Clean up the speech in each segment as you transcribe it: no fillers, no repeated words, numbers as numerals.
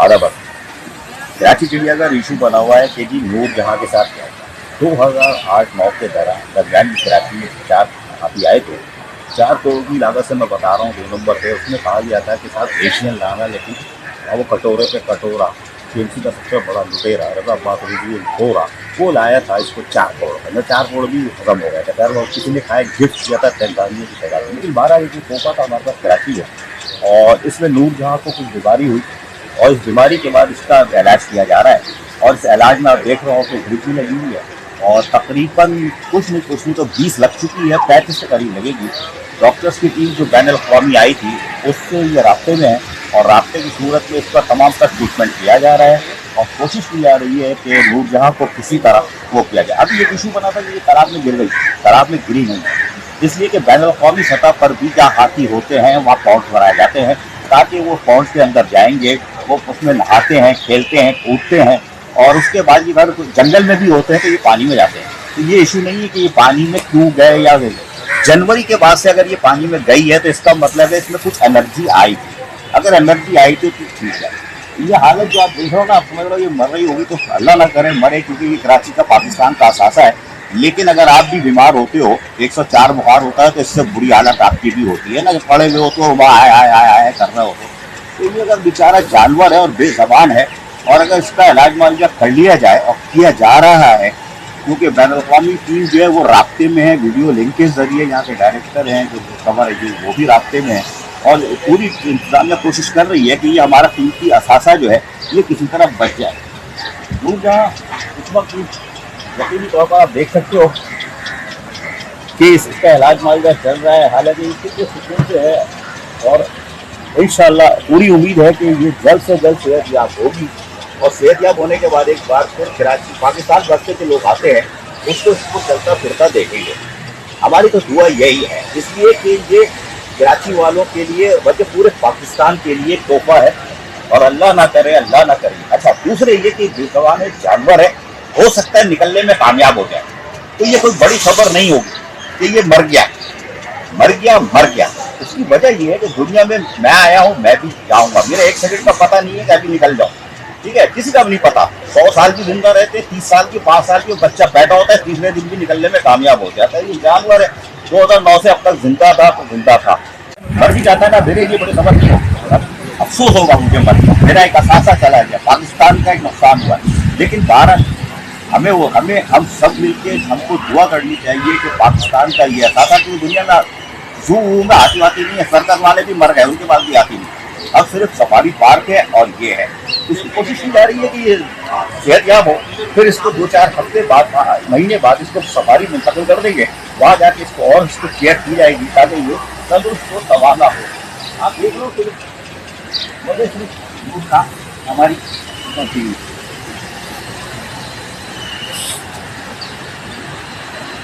आदाबर कराची चिड़ियाघर इशू बना हुआ है कि जी नूरजहां के साथ क्या हुआ। 2008-9 के दरमियान कराची में 4 हाथी आए थे। 4 करोड़ की लागत से मैं बता रहा हूँ, 2 नंबर पे उसमें कहा गया था कि साथ एशियन लाना, लेकिन वो कटोरे पे कटोरा केएमसी का सबसे बड़ा लुटेरा रजा अब्बास रिजवी घोरा वो लाया था इसको 4 करोड़ का। 4 करोड़ भी खत्म हो गया था। खैर वो किसी ने खाया, गिफ्ट किया था तैंतालियों की तादाद में। लेकिन 12 एक तोहफा था हमारे पास कराची में, और इसमें नूरजहां को कुछ बीमारी हुई और इस बीमारी के बाद इसका इलाज किया जा रहा है। और इस इलाज में आप देख रहे हो कि ड्रिप भी लगी हुई है और तकरीबन कुछ नहीं तो 20 लग चुकी है, 35 के करीब लगेगी। डॉक्टर्स की टीम जो बैन अवी आई थी उससे ये रास्ते में है और रास्ते की सूरत में इसका तमाम तक ट्रीटमेंट किया जा रहा है और कोशिश की जा रही है कि नूरजहां को किसी तरह वो किया जाए। अभी ये इशू बना था कि ये तालाब में गिर गई, तालाब में गिरी नहीं, इसलिए कि बैन अवी सतह पर भी जहाँ हाथी होते हैं वहाँ पॉन्ड्स बनाए जाते हैं ताकि वो पॉन्ड्स के अंदर जाएंगे, वो उसमें नहाते हैं, खेलते हैं, कूदते हैं और उसके बाद ये जंगल में भी होते हैं तो ये पानी में जाते हैं। तो ये इशू नहीं है कि ये पानी में क्यों गए या गए। जनवरी के बाद से अगर ये पानी में गई है तो इसका मतलब है इसमें कुछ एनर्जी आई थी। अगर एनर्जी आई थी तो ठीक है। ये हालत जो आप देख रहे हो ना, आप समझ लो ये मर रही होगी तो अल्लाह ना करे मरे, क्योंकि ये कराची का पाकिस्तान का असासा है। लेकिन अगर आप भी बीमार होते हो, 104 बुखार होता है तो इससे बुरी हालत आपकी भी होती है ना, जब पड़े हुए हो तो आए आए आए आए कर रहे हो तो ये अगर बेचारा जानवर है और बेजबान है और अगर इसका इलाज मुआवजा कर लिया जाए और किया जा रहा है, क्योंकि बैन अवी टीम जो है वो राब्ते में है, वीडियो लिंक के जरिए यहाँ के डायरेक्टर हैं जो खबर है वो भी राब्ते में है और पूरी इंतजामिया कोशिश कर रही है कि ये हमारा कीमती असासा जो है ये किसी तरह बच जाए। नूरजहां इस वक्त यकीनी तौर पर आप देख सकते हो कि इसका इलाज मुआवजा चल रहा है, हालांकि इसके सुकून से है और इंशाल्लाह पूरी उम्मीद है कि ये जल्द से जल्द सेहतयाब होगी और सेहतयाब होने के बाद एक बार फिर कराची पाकिस्तान बस्ते के लोग आते हैं उसको चलता फिरता देखेंगे। हमारी तो दुआ यही है, इसलिए कि ये कराची वालों के लिए बल्कि पूरे पाकिस्तान के लिए तोहफा है और अल्लाह ना करे, अल्लाह ना करे। अच्छा, दूसरे ये कि बेजबान जानवर है, हो सकता है निकलने में कामयाब हो जाए, तो ये कोई बड़ी खबर नहीं होगी कि ये मर गया। उसकी वजह ये है कि दुनिया में मैं आया हूँ, मैं भी जाऊंगा, मेरा 1 सेकंड का पता नहीं है कि अभी निकल जाऊँ, ठीक है, किसी का भी नहीं पता। 100 साल की जिंदा रहते, 30 साल की, 5 साल की बच्चा पैदा होता है, तीसरे दिन भी निकलने में कामयाब हो जाता है। ये जानवर है, 2009 से अब तक जिंदा था तो जिंदा था, मर भी जाता है ना, मेरे लिए बड़ी खबर नहीं होगी, अफसोस होगा मुझे मर, मेरा एक असासा चला गया, पाकिस्तान का एक नुकसान हुआ। लेकिन भारत हम सब मिलकर हमको दुआ करनी चाहिए कि पाकिस्तान का ये असासा, क्योंकि दुनिया में जू में हाथी वाती नहीं है, सर्कस वाले भी मर गए, उनके पास भी हाथी नहीं, अब सिर्फ सफारी पार्क है और ये है। इसकी कोशिश की जा रही है कि ये सेहतयाब हो, फिर इसको 2-4 हफ्ते बाद, महीने बाद इसको सफारी मुंतकिल कर देंगे, वहाँ जाके इसको और इसको केयर की जाएगी ताकि ये तंदुरुस्त हो, तवाना हो। आप देख लो सिर्फ हमारी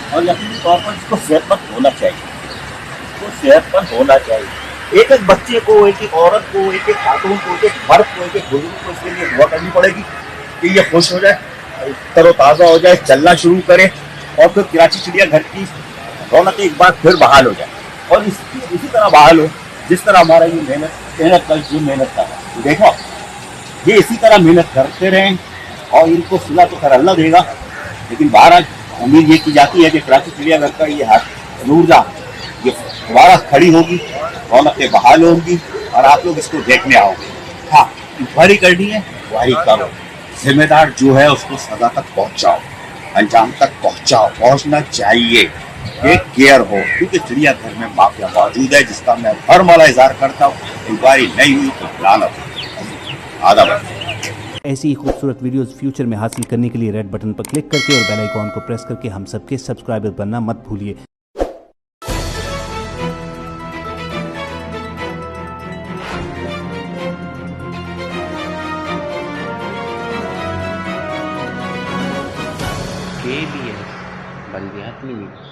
और यकीनी तौर पर इसको सेहतमंद होना चाहिए, एक एक बच्चे को, एक एक औरत को, एक एक खातून को, एक एक मर्द को, एक एक बुजुर्ग को इसके लिए दुआ करनी पड़ेगी कि ये खुश हो जाए, तरोताज़ा हो जाए, चलना शुरू करे और फिर कराची चिड़ियाघर की रौनक एक बार फिर बहाल हो जाए और इसी तरह बहाल हो जिस तरह हमारा ये मेहनत कर है। देखो ये इसी तरह मेहनत करते रहें और इनको सिला तो खैर अल्लाह देगा, लेकिन बाहर उम्मीद ये की जाती है कि कराची चिड़ियाघर का ये नूरजहां ये दोबारा खड़ी होगी, रौनकें बहाल होंगी और आप लोग इसको देखने आओगे। हाँ, इंक्वायरी करनी है, इंक्वायरी करो, जिम्मेदार जो है उसको सजा तक पहुंचाओ, अंजाम तक पहुंचना चाहिए, एक केयर हो, क्योंकि चिड़ियाघर में माफिया मौजूद है जिसका मैं हर मौला इज़हार करता हूँ। इंक्वायरी नहीं हुई तो लानत। आदाब। ऐसी ही खूबसूरत वीडियोस फ्यूचर में हासिल करने के लिए रेड बटन पर क्लिक करके और बेल आइकॉन को प्रेस करके हम सबके सब्सक्राइबर बनना मत भूलिए। KBS बल्दियाती न्यूज़।